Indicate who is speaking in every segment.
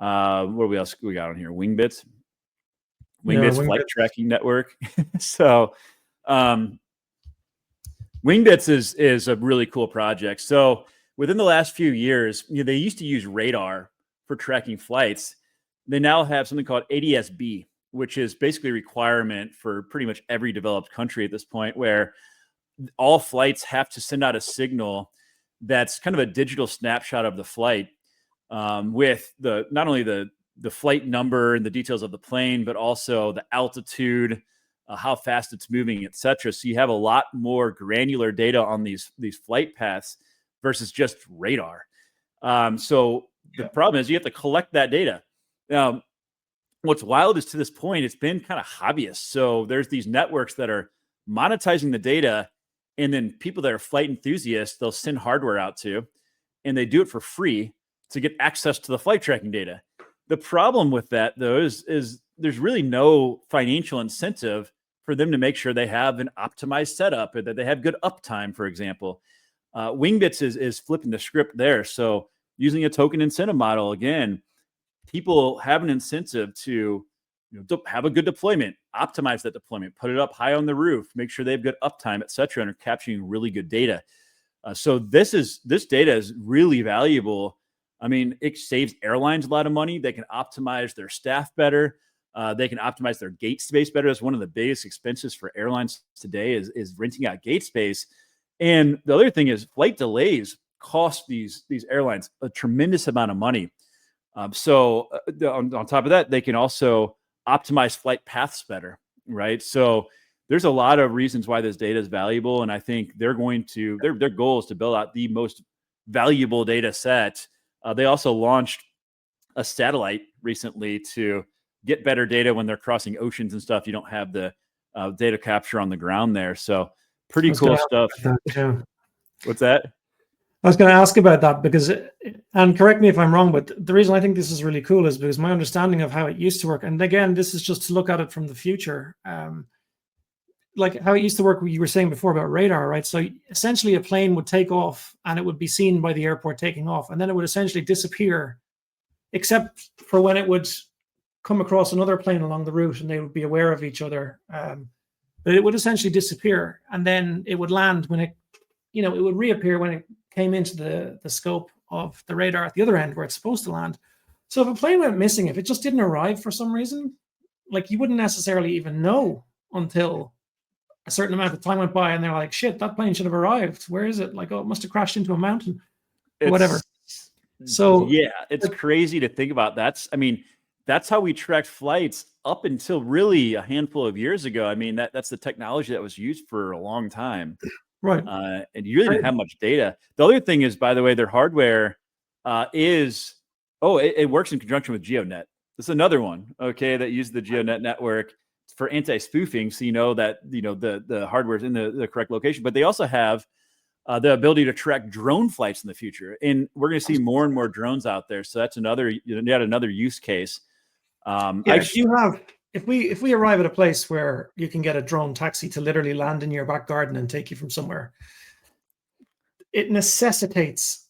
Speaker 1: What else we got on here? Wingbits
Speaker 2: Wingbits.
Speaker 1: flight tracking network. So Wingbits is a really cool project. So within the last few years, they used to use radar for tracking flights. They now have something called ADS-B, which is basically a requirement for pretty much every developed country at this point, where all flights have to send out a signal that's kind of a digital snapshot of the flight, with not only the flight number and the details of the plane, but also the altitude, how fast it's moving, etc. So you have a lot more granular data on these flight paths versus just radar. So the problem is you have to collect that data. Now, what's wild is to this point, it's been kind of hobbyist. So there's these networks that are monetizing the data, and then people that are flight enthusiasts, they'll send hardware out to, and they do it for free to get access to the flight tracking data. The problem with that, though, is there's really no financial incentive for them to make sure they have an optimized setup, or that they have good uptime, for example. Wingbits is flipping the script there. So using a token incentive model, again, people have an incentive to have a good deployment, optimize that deployment, put it up high on the roof, make sure they have good uptime, et cetera, and are capturing really good data. So this data is really valuable. I mean, it saves airlines a lot of money. They can optimize their staff better. They can optimize their gate space better. That's one of the biggest expenses for airlines today is renting out gate space. And the other thing is flight delays cost these airlines a tremendous amount of money. So on top of that, they can also optimize flight paths better, right? So there's a lot of reasons why this data is valuable. And I think they're going to, their goal is to build out the most valuable data set. They also launched a satellite recently to get better data when they're crossing oceans and stuff. You don't have the data capture on the ground there. So pretty cool stuff. What's that?
Speaker 2: I was going to ask about that because, and correct me if I'm wrong, but the reason I think this is really cool is because my understanding of how it used to work, and again, this is just to look at it from the future, like how it used to work, you were saying before about radar, right? So essentially a plane would take off and it would be seen by the airport taking off, and then it would essentially disappear, except for when it would come across another plane along the route and they would be aware of each other. But it would essentially disappear, and then it would land when it would reappear when it came into the scope of the radar at the other end where it's supposed to land. So if a plane went missing, if it just didn't arrive for some reason, like you wouldn't necessarily even know until a certain amount of time went by and they're like, shit, that plane should have arrived. Where is it? Like, oh, it must have crashed into a mountain or whatever. So
Speaker 1: yeah, it's crazy to think about. That's how we tracked flights up until really a handful of years ago. I mean, that's the technology that was used for a long time.
Speaker 2: Right.
Speaker 1: And you really didn't have much data. The other thing is, by the way, their hardware it works in conjunction with GeoNet. This is another one, okay, that uses the GeoNet network for anti-spoofing. So you know that the hardware is in the correct location. But they also have the ability to track drone flights in the future. And we're going to see more and more drones out there. So that's another use case.
Speaker 2: If we arrive at a place where you can get a drone taxi to literally land in your back garden and take you from somewhere, it necessitates,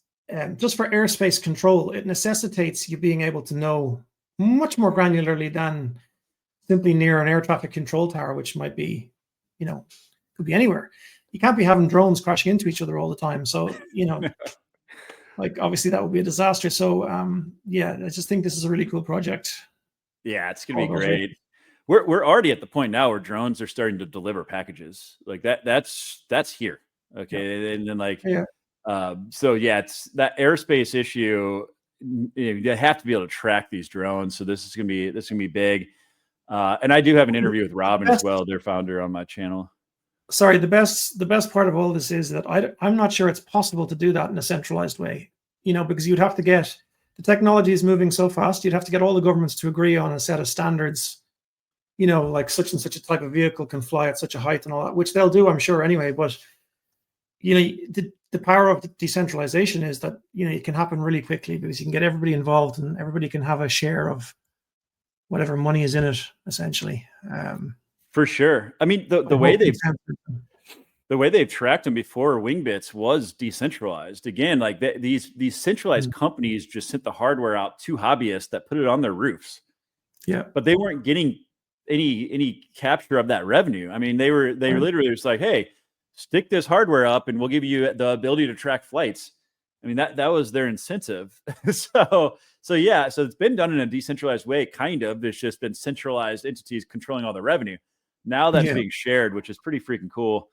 Speaker 2: just for airspace control, it necessitates you being able to know much more granularly than simply near an air traffic control tower, which might be, could be anywhere. You can't be having drones crashing into each other all the time. So, like obviously that would be a disaster. So, I just think this is a really cool project.
Speaker 1: Yeah, it's going to be great. We're already at the point now where drones are starting to deliver packages like that. That's here. Okay. Yeah. And then it's that airspace issue. You have to be able to track these drones. So this is going to be big. And I do have an interview with Robin as well, their founder, on my channel.
Speaker 2: Sorry, the best part of all this is that I'm not sure it's possible to do that in a centralized way, because you'd have to get, the technology is moving so fast, you'd have to get all the governments to agree on a set of standards, like such and such a type of vehicle can fly at such a height and all that, which they'll do, I'm sure, anyway. But, the power of the decentralization is that, it can happen really quickly because you can get everybody involved and everybody can have a share of whatever money is in it, essentially.
Speaker 1: For sure. I mean, the way the way they've tracked them before Wingbits was decentralized. Again, like these centralized companies just sent the hardware out to hobbyists that put it on their roofs.
Speaker 2: Yeah.
Speaker 1: But they weren't getting any capture of that revenue. I mean, they were literally just like, hey, stick this hardware up and we'll give you the ability to track flights. I mean, that was their incentive. So it's been done in a decentralized way, kind of. There's just been centralized entities controlling all the revenue. Now that's being shared, which is pretty freaking cool.